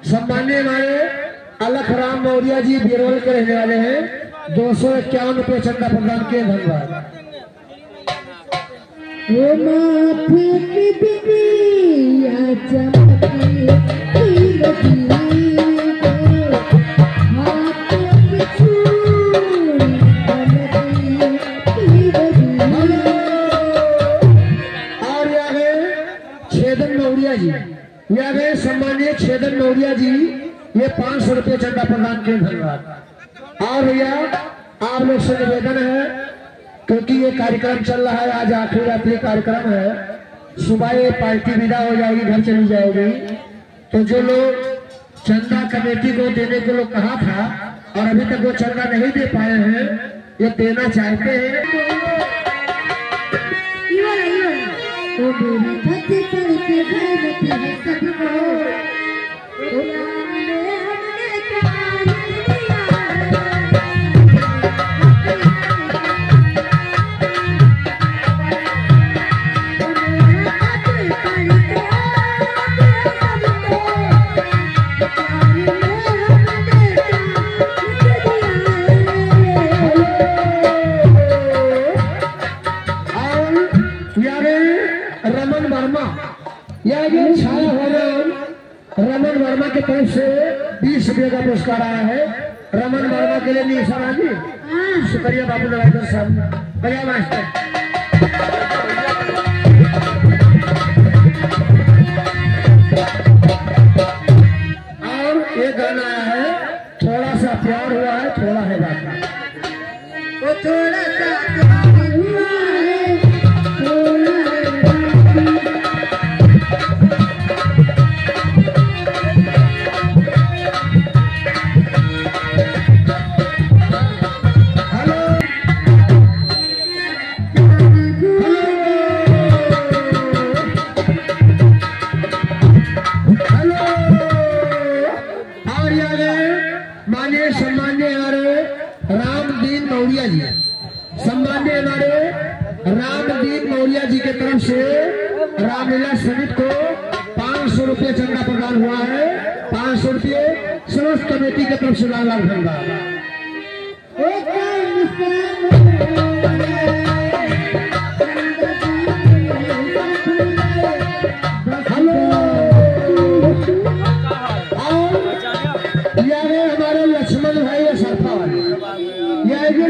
सम्मान्य हमारे अलखराम मौर्य जी बिरवल के रहने वाले हैं। 251 रुपये चंदा प्रदान किए। धन्यवाद। और यहाँ छेदन मौर्य जी, यहाँ सम्मानीय छेदन मौर्य जी, ये 500 रुपये चंदा प्रदान किए। धन्यवाद। और भैया आप लोग से निवेदन है, क्योंकि ये कार्यक्रम चल रहा है, आज आखिरी रात्रि कार्यक्रम है, सुबह ये पार्टी विदा हो जाएगी, घर चली जाएगी। तो जो लोग चंदा कमेटी को देने के लोग कहा था और अभी तक वो चंदा नहीं दे पाए हैं, ये देना चाहते हैं रमन वर्मा के तरफ से 20 रुपये का पुरस्कार आया है। रमन वर्मा के लिए निशाना जी, शुक्रिया बाबू नवाजर साहब, बढ़िया मास्टर। और ये गाना आया है, थोड़ा सा प्यार हुआ है, थोड़ा है बाकी, वो थोड़ा सा प्यार हुआ है, थोड़ा है बाकी। सम्मान्य हमारे रामदीन मौर्य जी के तरफ से रामलीला समिति को 500 रुपये चंदा प्रदान हुआ है। 500 रुपये समस्त कमेटी की तरफ से लाख धन्यवाद। हेलो, और हमारे लक्ष्मण भाई सरफा वाले,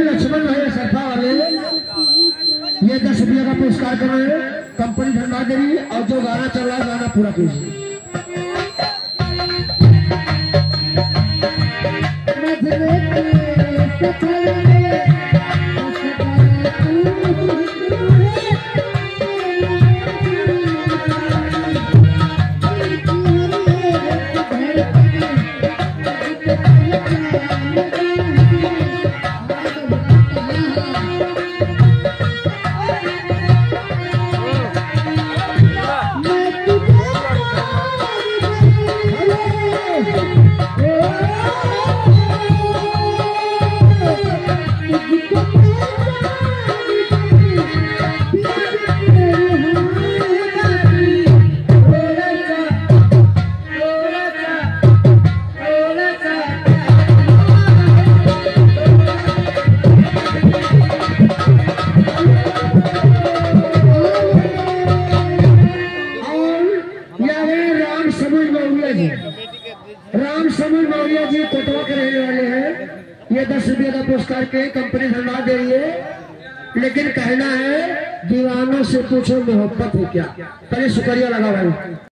लक्ष्मण भाई सरफा वाले ये 10 रुपये का पुरस्कार कर रहे हैं। कंपनी धन्यवाद दे रही है। और जो गाना चल रहा है, गाना पूरा कीजिए। समूह मौर्या जी, राम समूह मौर्या जी कोटवा के रहने वाले हैं। ये 10 रुपये का पुरस्कार के कंपनी धन्यवाद दे रही है, लेकिन कहना है दीवानों से पूछो मोहब्बत है क्या। पहले शुक्रिया लगा भाई।